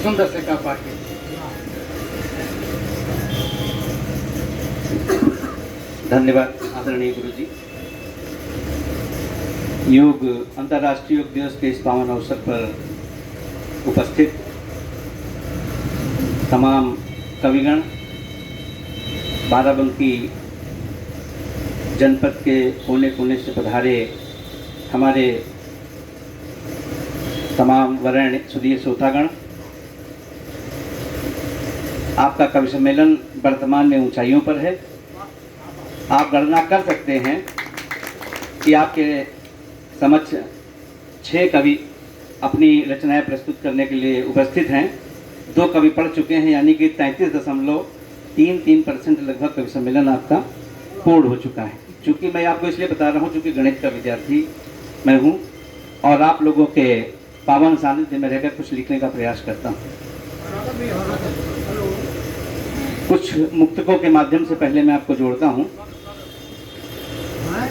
सुंदर से का पाठ है। धन्यवाद आदरणीय गुरु जी। योग अंतर्राष्ट्रीय योग दिवस के इस पावन अवसर पर उपस्थित तमाम कविगण, बाराबंकी जनपद के कोने कोने से पधारे हमारे तमाम वरेण्य सुधीर श्रोतागण, आपका कवि सम्मेलन वर्तमान में ऊंचाइयों पर है। आप गणना कर सकते हैं कि आपके समक्ष 6 कवि अपनी रचनाएं प्रस्तुत करने के लिए उपस्थित हैं। 2 कवि पढ़ चुके हैं, यानी कि 33.33% लगभग कवि सम्मेलन आपका पूर्ण हो चुका है। चूँकि मैं आपको इसलिए बता रहा हूँ चूँकि गणित का विद्यार्थी मैं हूँ और आप लोगों के पावन सानिध्य में रहकर कुछ लिखने का प्रयास करता हूँ। कुछ मुक्तकों के माध्यम से पहले मैं आपको जोड़ता हूँ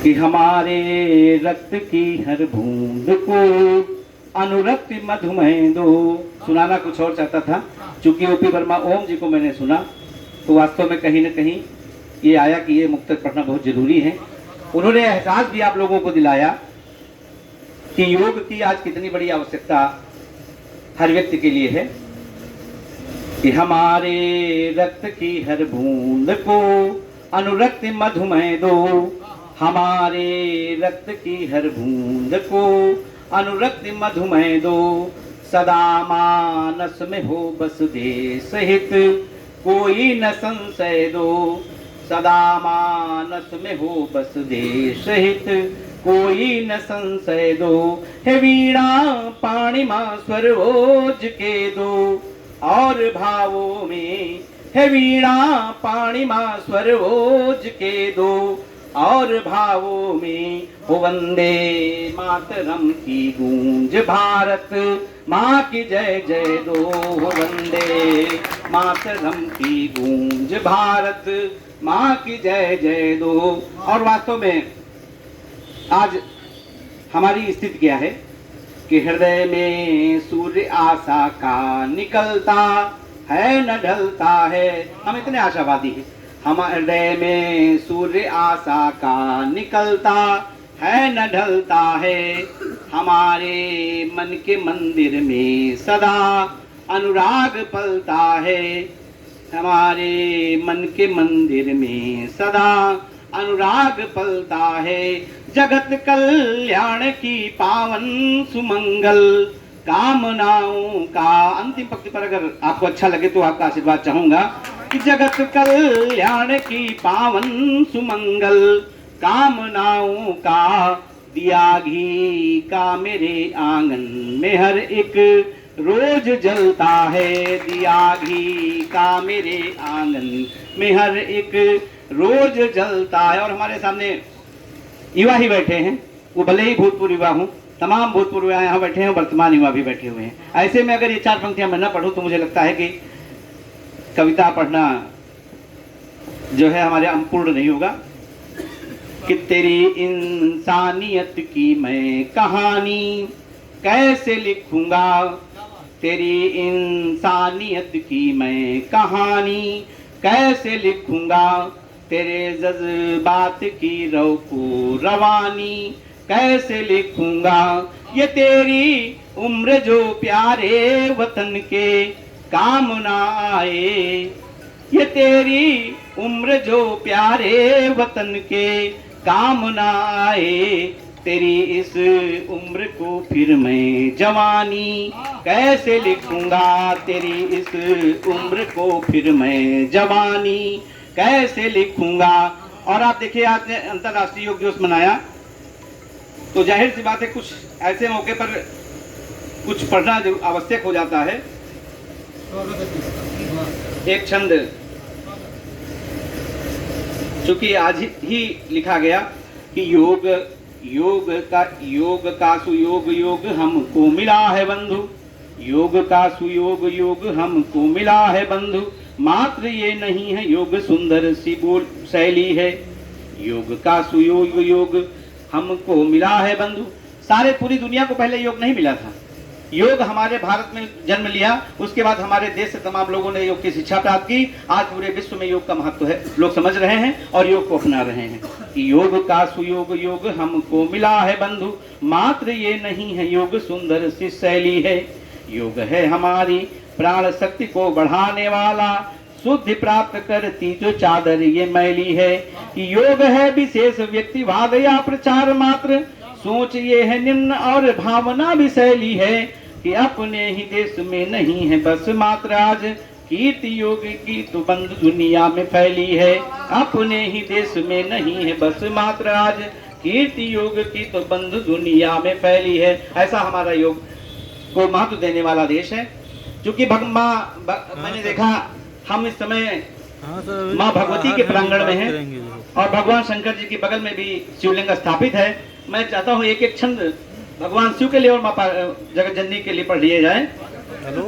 कि हमारे रक्त की हर बूंद को अनुरक्त मधुमेह दो। सुनाना कुछ और चाहता था, चूंकि ओपी वर्मा ओम जी को मैंने सुना तो वास्तव में कहीं न कहीं ये आया कि ये मुक्तक पढ़ना बहुत जरूरी है। उन्होंने एहसास भी आप लोगों को दिलाया कि योग की आज कितनी बड़ी आवश्यकता हर व्यक्ति के लिए है कि हमारे रक्त की हर बूंद को अनुरक्त मधुमेह दो। हमारे रक्त की हर बूंद को अनुरक्त मधुमेह दो। सदा मानस में हो बस दे सहित कोई न संशय दो। सदा मानस में हो बस दे सहित कोई न संशय दो। हे वीणा पाणी मां स्वर ओज के दो और भावों में। हे वीणा पाणी मां स्वर ओज के दो और भावों में। हो वंदे मातरम की गूंज भारत माँ की जय जय दो। हो वंदे मातरम की गूंज भारत माँ की जय जय दो। और वास्तव में आज हमारी स्थिति क्या है कि हृदय में सूर्य आशा का निकलता है न ढलता है। हम इतने आशावादी हैं। हम हृदय में सूर्य आशा का निकलता है न ढलता है। हमारे मन के मंदिर में सदा अनुराग पलता है। हमारे मन के मंदिर में सदा अनुराग पलता है। जगत कल्याण की पावन सुमंगल कामनाओं का। अंतिम पंक्ति पर अगर आपको अच्छा लगे तो आपका आशीर्वाद चाहूंगा कि जगत कल्याण की पावन सुमंगल कामनाओं का दिया घी का मेरे आंगन में हर एक रोज जलता है। दिया घी का मेरे आंगन में हर एक रोज जलता है। और हमारे सामने युवा ही बैठे हैं, वो भले ही भूतपूर्व युवा हूँ, तमाम भूतपूर्व युवा यहाँ बैठे हैं, वर्तमान युवा भी बैठे हुए हैं। ऐसे में अगर ये 4 पंक्तियां मैं न पढ़ूं तो मुझे लगता है कि कविता पढ़ना जो है हमारे अपूर्ण नहीं होगा। कि तेरी इंसानियत की मैं कहानी कैसे लिखूंगा। तेरी इंसानियत की मैं कहानी कैसे लिखूंगा। तेरे जज्बात की रव को रवानी कैसे लिखूंगा। ये तेरी उम्र जो प्यारे वतन के काम ना आए। ये तेरी उम्र जो प्यारे वतन के काम ना आए। तेरी इस उम्र को फिर मैं जवानी कैसे लिखूंगा। तेरी इस उम्र को फिर मैं जवानी कैसे लिखूंगा। और आप देखिए आज ने अंतर्राष्ट्रीय योग दिवस मनाया तो जाहिर सी बात है कुछ ऐसे मौके पर कुछ पढ़ना आवश्यक हो जाता है। एक छंद चूंकि आज ही लिखा गया कि योग का सुयोग योग हमको मिला है बंधु। योग का सुयोग योग हमको मिला है बंधु। मात्र ये नहीं है योग सुंदर सी बोल शैली है। योग का सुयोग योग हमको मिला है बंधु। सारे पूरी दुनिया को पहले योग नहीं मिला था, योग हमारे भारत में जन्म लिया, उसके बाद हमारे देश से तमाम लोगों ने योग की शिक्षा प्राप्त की। आज पूरे विश्व में योग का महत्व है, लोग समझ रहे हैं और योग को अपना रहे हैं कि योग का सुयोग योग हमको मिला है बंधु, मात्र ये नहीं है योग सुंदर सी शैली है। योग है हमारी प्राण शक्ति को बढ़ाने वाला, शुद्धि प्राप्त करती जो चादर ये मैली है। कि योग है विशेष व्यक्तिवाद या प्रचार मात्र, सोच ये है निम्न और भावना भी शैली है। कि अपने ही देश में नहीं है बस मात्र आज, कीर्ति योग की तो बंद दुनिया में फैली है। अपने ही देश में नहीं है बस मात्र आज, कीर्ति योग की तो बंद दुनिया में फैली है। ऐसा हमारा योग को महत्व देने वाला देश है। क्योंकि मैंने देखा हम इस समय माँ भगवती के प्रांगण में हैं और भगवान शंकर जी के बगल में भी शिवलिंग स्थापित है। मैं चाहता हूँ एक एक छंद भगवान शिव के लिए और माँ जगत जननी के लिए पढ़ लिए जाए।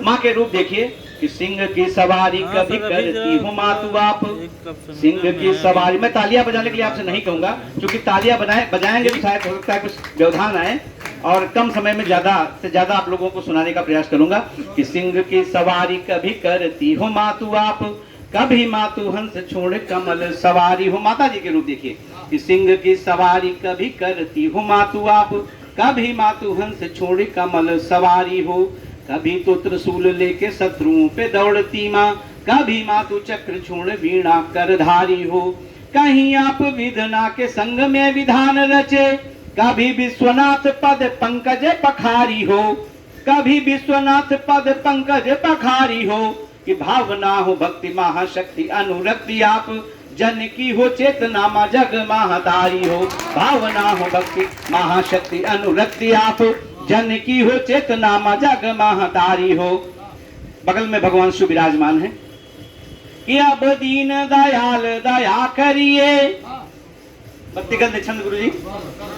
माँ के रूप देखिए कि सिंह की सवारी कभी करती हूँ माँ तू आप, सिंह की सवारी। मैं तालियां बजाने के लिए आपसे नहीं कहूंगा, क्योंकि तालियां बजाएंगे तो शायद हो सकता है कुछ व्यवधान आए, और कम समय में ज्यादा से ज्यादा आप लोगों को सुनाने का प्रयास करूंगा। कि सिंह की सवारी कभी करती हो माँ तू आप, कभी माँ तू हंस छोड़ कमल सवारी हो। माता जी के रूप देखिए कि सिंह की सवारी कभी करती हो माँ तू आप, कभी माँ तू हंस छोड़ कमल सवारी हो। कभी तो त्रिशूल लेके शत्रुओं पे दौड़ती माँ, कभी माँ तू चक्र छोड़ वीणा कर धारी हो। कहीं आप विधना के संग में विधान रचे, कभी विश्वनाथ पद पंकज पखारी हो, कभी विश्वनाथ पद पंकज पखारी हो। कि भावना हो भक्ति महाशक्ति अनुरक्ति आप, जन की हो चेतना माँ जग महातारी हो। भावना हो भक्ति महाशक्ति अनुरक्ति आप, जन की हो चेतना माँ जग महातारी हो। बगल में भगवान शिव विराजमान है। कि अब दीन दयाल दया करिए, भक्तिगत छंद गुरु जी।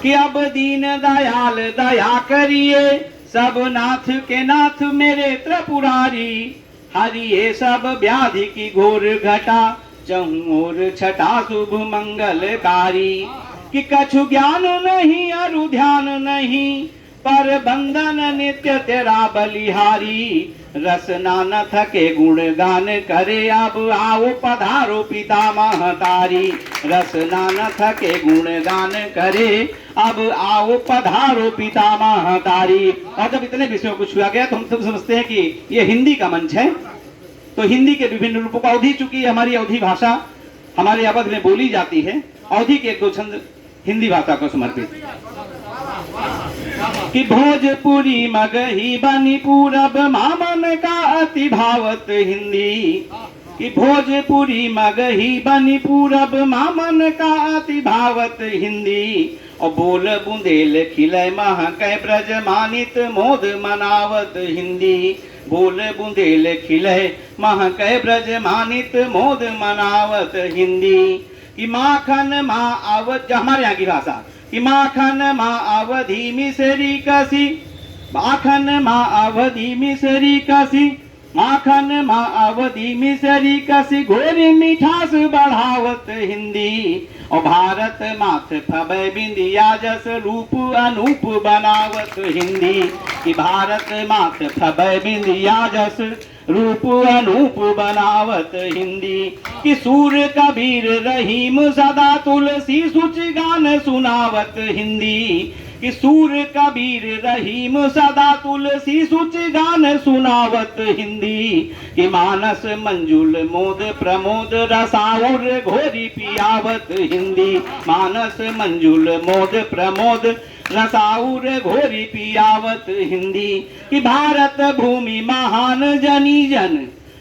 कि अब दीन दयाल दया करिए, सब नाथ के नाथ मेरे त्रिपुरारी। हरिये सब व्याधि की घोर घटा, चहुर छटा शुभ मंगलकारी। कि कछु ज्ञान नहीं अरु ध्यान नहीं, पर बंधन नित्य तेरा बलिहारी। रसना न थके गुण गान करे, अब आओ पधारो पिता महतारी। रसना न थके गुण गान करे, अब आओ पधारो पिता महतारी। और जब इतने विषयों को छुआ गया तो हम सब समझते हैं कि ये हिंदी का मंच है। तो हिंदी के विभिन्न रूपों का अवधि, चूंकि हमारी अवधि भाषा हमारे अवध में बोली जाती है, अवधि के एक दो छंद हिंदी भाषा को समर्पित। कि भोजपुरी मगही बनी पूरब मामन का अति भावत हिंदी। कि भोजपुरी मगही बनी पूरब मामन का अति भावत हिंदी। और बोल बुंदेल खिलय महकै ब्रज मानित मोद मनावत हिंदी। बोल बुंदेल खिलय महकै ब्रज मानित मोद मनावत हिंदी। कि माखन माँ अवध, हमारे यहाँ की भाषा, कि माखन माँ अवधि मिसरी कसी, माखन माँ अवधि मिसरी कसी, माखन माँ अवधि मिसरी कसी। घोरी मिठास बढ़ावत हिंदी। और भारत माथ फबै बिंदिया जस रूप अनूप बनावत हिंदी। कि भारत माथ फबै बिंदिया जस रूप अनूप बनावत हिंदी। कि सूर कबीर रहीम सदा तुलसी सुचि गान सुनावत हिंदी। कि सूर कबीर रहीम सदा तुलसी सुचि गान सुनावत हिंदी। कि मानस मंजुल मोद प्रमोद रसाउर घोरी पियावत हिंदी। मानस मंजुल मोद प्रमोद रसाउर घोरी पियावत हिंदी। कि भारत भूमि महान जनी जन,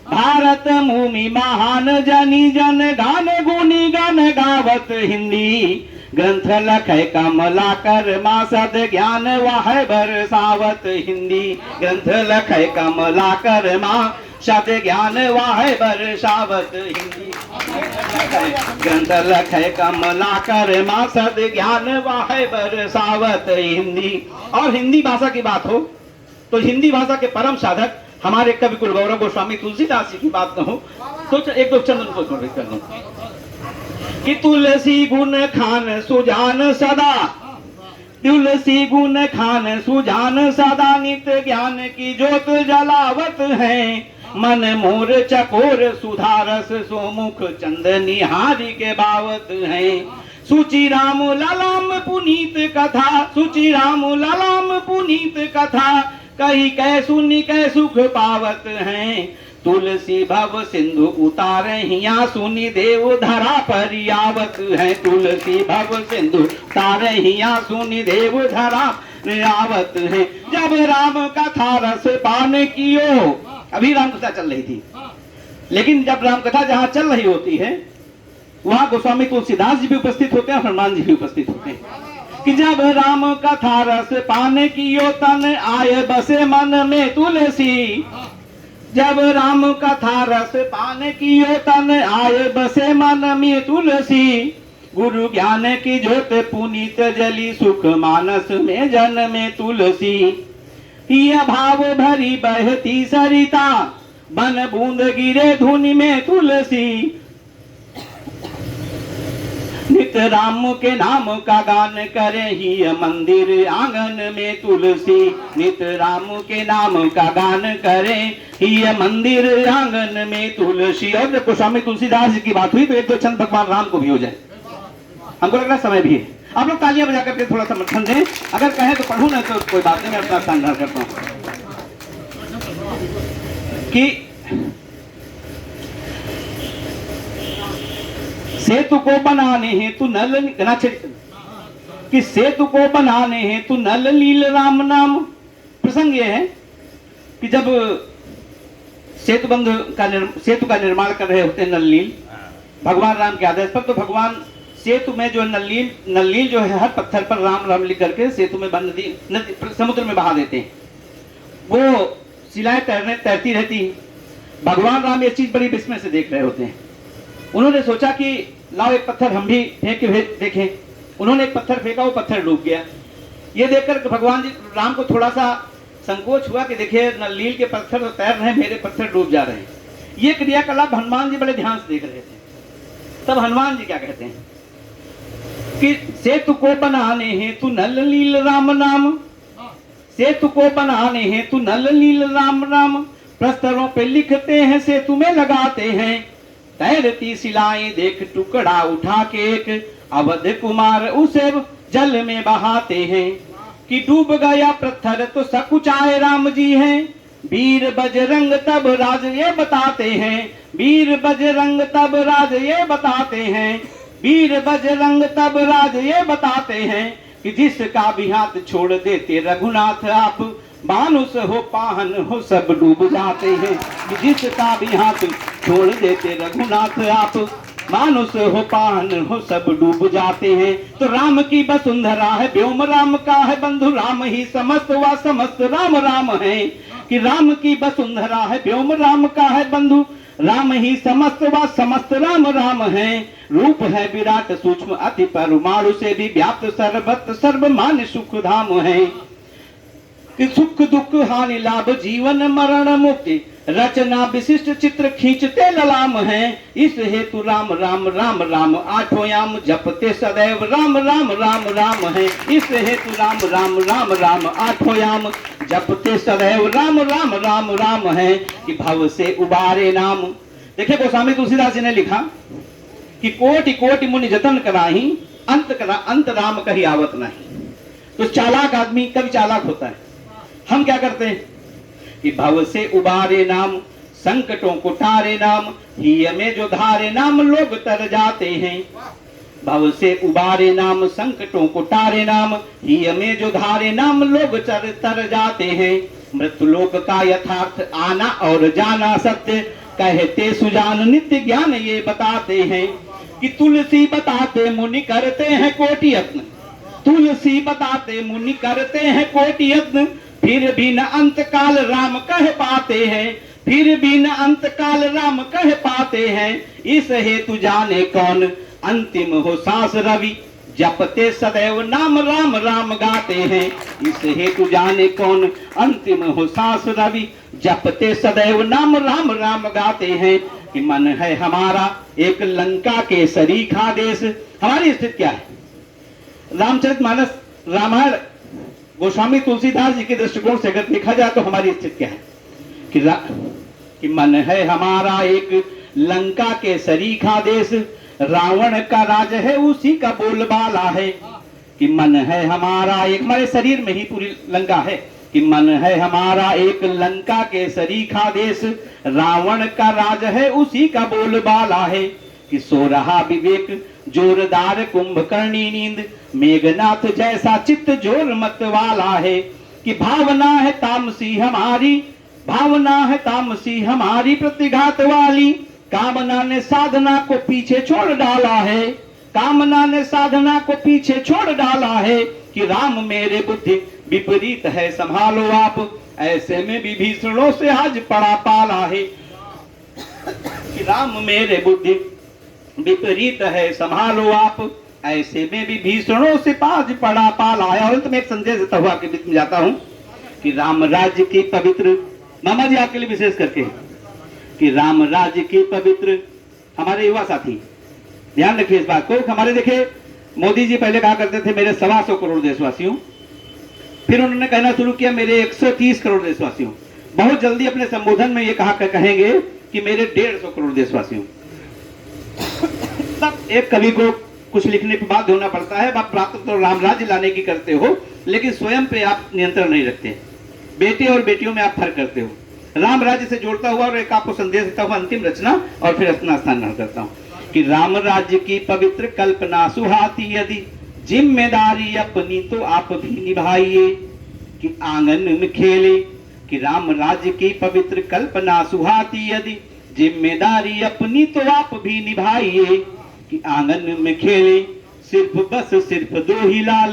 भारत भूमि महान जनी जन, गान गुनी गान गावत हिंदी। ग्रंथ लखै कमलाकर माँ सद ज्ञान वाह बरसावत हिंदी। ग्रंथ लखै कमलाकर माँ सद ज्ञान वाह बरसावत हिंदी। ग्रंथ लखै कमलाकर माँ सद ज्ञान वाह बरसावत हिंदी। और हिंदी भाषा की बात हो तो हिंदी भाषा के परम साधक हमारे कवि कुल गौरव गोस्वामी तुलसीदास जी की बात न हो तो एक दो चंद उनको समर्पित कर दूं। कि तुलसी गुण खान सुजान सदा, तुलसी गुण खान सुजान सदा नित्य ज्ञान की ज्योत जलावत है। मन मोर चकोर सुधारस सोमुख चंद निहारी के बावत है। सुचि राम ललाम पुनीत कथा, सुचि राम ललाम पुनीत कथा, कही कै सुनि कै सुख पावत हैं। तुलसी भव सिंधु उतारे हिया सुनि देव धरा पर आवत है। तुलसी भव सिंधु उतारे हिया सुनि देव धरा आवत है। जब राम कथा रस पान कियो, अभी राम कथा चल रही थी, लेकिन जब राम कथा जहां चल रही होती है वहां गोस्वामी तुलसीदास जी भी उपस्थित होते हैं, हनुमान जी भी उपस्थित होते हैं कि जब राम कथा रस पान कियो तन आए बसे मन में तुलसी। जब राम कथा रस पान कियो तन आए बसे मन में तुलसी। गुरु ज्ञान की ज्योत पुनीत जली सुख मानस में जन में तुलसी। यह भाव भरी बहती सरिता बन बूंद गिरे धुनि में तुलसी। नित राम के नाम का गान करे ही मंदिर आंगन में तुलसी। नित राम के नाम का गान करे ही मंदिर आंगन में तुलसी। और जब गोस्वामी तुलसीदास जी की बात हुई तो एक दो छंद भगवान राम को भी हो जाए, हमको लग रहा समय भी है। आप लोग तालियां बजा करके थोड़ा समर्थन दें, अगर कहें तो पढ़ूं ना तो कोई बात नहीं, मैं अपना स्थान ग्रहण करता हूं कि सेतु को बनाने हेतु नल कि सेतु को बनाने हेतु नल लील राम नाम। प्रसंग यह है कि जब सेतु का निर्माण कर रहे होते नल लील भगवान राम के आदेश पर, तो भगवान सेतु में जो नल जो है हर पत्थर पर राम राम लिख करके सेतु में नदी समुद्र में बहा देते हैं। वो शिलाएं तैरती रहती हैं। भगवान राम ये चीज बड़ी विस्मय से देख रहे होते हैं। उन्होंने सोचा कि लाओ एक पत्थर हम भी फेंक के देखें। उन्होंने एक पत्थर फेंका, वो पत्थर डूब गया। ये देखकर भगवान जी राम को थोड़ा सा संकोच हुआ कि देखिए नलील के पत्थर तो तैर रहे हैं, मेरे पत्थर डूब जा रहे हैं। ये क्रियाकलाप हनुमान जी बड़े ध्यान से देख रहे थे। तब हनुमान जी क्या कहते हैं कि सेतु को बनाने हेतु नल लील राम नाम। सेतु को बनाने हेतु नल लील राम नाम। प्रस्तरों पे लिखते हैं सेतु में लगाते हैं। तैरती शिलाएं देख टुकड़ा उठा के एक अवध कुमार उसे जल में बहाते हैं कि डूब गया पत्थर तो सकुचाए राम जी हैं। वीर बजरंग तब राज ये बताते हैं। वीर बजरंग तब राज ये बताते हैं। वीर बजरंग तब राज ये बताते हैं कि जिसका भी हाथ छोड़ देते रघुनाथ आप, मानुष हो पाहन हो सब डूब जाते हैं। कि जिसका भी हाथ छोड़ देते रघुनाथ आप, मानुष हो पाहन हो सब डूब जाते हैं। तो राम की वसुंधरा है व्योम राम का है बंधु, राम ही समस्त व समस्त राम राम है। कि राम की वसुंधरा है व्योम राम का है बंधु, राम ही समस्त व समस्त राम राम है। रूप है विराट सूक्ष्म अति परमाणु से भी व्याप्त सर्वत्र सर्वमान्य सुख धाम है। कि सुख दुख हानि लाभ जीवन मरण मुक्ति रचना विशिष्ट चित्र खींचते ललाम है। इस हेतु राम राम राम राम आठों याम जपते सदैव राम राम राम राम है। इस हेतु राम राम राम राम आठों याम जपते सदैव राम राम राम राम है। कि भव से उबारे नाम। देखिए गोस्वामी तुलसीदास जी ने लिखा कि कोटि कोटि मुनि जतन कराही, अंत राम कही आवत नहीं। तो चालाक आदमी कभी चालाक होता है। हम क्या करते हैं कि भव से उबारे नाम, संकटों को टारे नाम, हिय में जो धारे नाम लोग तर जाते हैं। भव से उबारे नाम, संकटों को टारे नाम, हिय में जो धारे नाम लोग तर जाते हैं। मृत्युलोक का यथार्थ आना और जाना सत्य, कहते सुजान नित्य ज्ञान ये बताते हैं। कि तुलसी बताते मुनि करते हैं कोटि यत्न, तुलसी बताते मुनि करते हैं कोटि यत्न, फिर भी न अंत काल राम कह पाते हैं। फिर भी न अंत काल राम कह पाते हैं। इस हेतु जाने कौन अंतिम हो सांस रवि, जपते सदैव नाम राम राम गाते हैं। इस हेतु जाने कौन अंतिम हो सांस रवि, जपते सदैव नाम राम राम गाते हैं। कि मन है हमारा एक लंका के सरीखा देश। हमारी स्थिति क्या है? रामचरितमानस रामायण गोस्वामी तुलसीदास जी के दृष्टिकोण से अगर देखा जाए तो हमारी स्थिति क्या है कि मन है हमारा एक लंका के सरीखा देश, रावण का राज है उसी का बोलबाला है। कि मन है हमारा एक, हमारे शरीर में ही पूरी लंका है। कि मन है हमारा एक लंका के सरीखा देश, रावण का राज है उसी का बोलबाला है। कि सो रहा विवेक जोरदार कुंभकर्णी नींद, मेघनाथ जैसा चित्त जोर मत वाला है। कि भावना है तामसी हमारी, भावना है तामसी हमारी प्रतिघात वाली, कामना ने साधना को पीछे छोड़ डाला है, कामना ने साधना को पीछे छोड़ डाला है। कि राम मेरे बुद्धि विपरीत है संभालो आप, ऐसे में विभीषणों से आज पड़ा पाला है। कि राम मेरे बुद्धि विपरीत है संभालो आप, ऐसे में विभीषणों से आज पड़ा पाला है। और अंत में एक संदेश देता हुआ के बीच में जाता हूं कि राम राज्य की पवित्र, मामा जी आपके लिए विशेष करके, कि राम राज्य की पवित्र, हमारे युवा साथी ध्यान रखिए इस बात को। हमारे देखिए मोदी जी पहले कहा करते थे मेरे 125 करोड़ देशवासियों, फिर उन्होंने कहना शुरू किया मेरे 130 करोड़ देशवासियों, बहुत जल्दी अपने संबोधन में ये कहेंगे कि मेरे 150 करोड़ देशवासियों। तब एक कवि को कुछ लिखने पर बाध्य होना पड़ता है। आप प्राप्त तो राम राज्य लाने की करते हो, लेकिन स्वयं पे आप नियंत्रण नहीं रखते, बेटे और बेटियों में आप फर्क करते हो। राम राज्य से जोड़ता हुआ और एक आपको संदेश देता हुआ अंतिम रचना और फिर अपना स्थान ग्रहण करता हूं कि राम राज्य की पवित्र कल्पना सुहाती यदि, जिम्मेदारी अपनी तो आप भी निभाइए। कि आंगन में खेले, कि राम राज्य की पवित्र कल्पना सुहाती यदि, जिम्मेदारी अपनी तो आप भी निभाइए। कि आंगन में खेले सिर्फ दो ही लाल,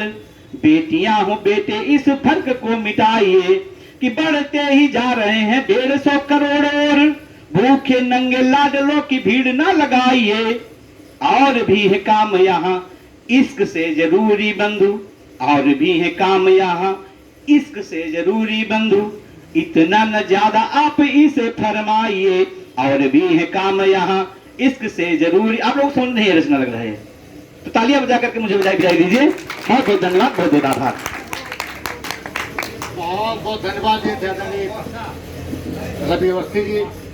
बेटियां हो बेटे इस फर्क को मिटाइए। कि बढ़ते ही जा रहे हैं 150 करोड़ और, भूखे नंगे लाडलों की भीड़ ना लगाइए। और भी है काम यहाँ इश्क से जरूरी बंधु, और भी है काम यहाँ इश्क से जरूरी बंधु, इतना न ज्यादा आप इसे फरमाइए। और भी है काम यहाँ इश्क से जरूरी, आप लोग समझ नहीं रचना लग रहा है तो तालियां बजा करके मुझे बजाई दीजिए। बहुत बहुत धन्यवाद, बहुत बहुत आभार। बहुत बहुत धन्यवाद जी रवि अवस्थी जी।